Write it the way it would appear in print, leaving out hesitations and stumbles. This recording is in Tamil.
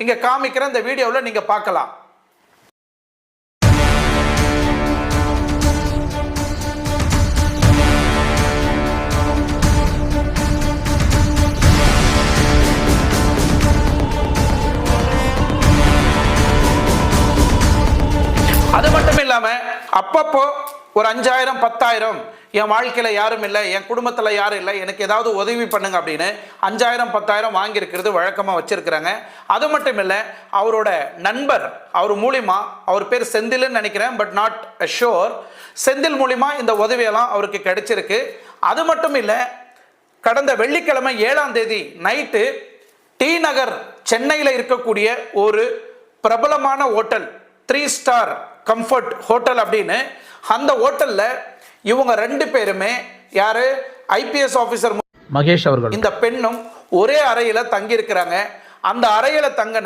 இங்க காமிக்கிற இந்த வீடியோவில் நீங்க பார்க்கலாம். அது மட்டும் இல்லாம அப்பப்போ ஒரு 5000 10,000 என் வாழ்க்கையில யாரும் இல்லை, என் குடும்பத்தில் யாரும் இல்லை, எனக்கு ஏதாவது உதவி பண்ணுங்க அப்படின்னு 5000 10,000 வாங்கியிருக்கிறது வழக்கமாக வச்சிருக்கிறாங்க. அது மட்டும் இல்லை, அவரோட நண்பர் அவர் மூலிமா, அவர் பேர் செந்தில்னு நினைக்கிறேன், பட் நாட் ஷோர், செந்தில் மூலிமா இந்த உதவியெல்லாம் அவருக்கு கிடைச்சிருக்கு. அது மட்டும் இல்லை, கடந்த வெள்ளிக்கிழமை 7ஆம் தேதி நைட்டு டி நகர் சென்னையில் இருக்கக்கூடிய ஒரு பிரபலமான ஹோட்டல் 3 ஸ்டார் கம்ஃபர்ட் ஹோட்டல் அப்படின்னு, அந்த ஹோட்டல்ல இவங்க 2 பேருமே யாரு, ஐபிஎஸ் ஆபீசர் மகேஷ் அவர்கள், இந்த பெண்ணும் ஒரே அறையில தங்கி இருக்கிறாங்க. அந்த அறையில தங்க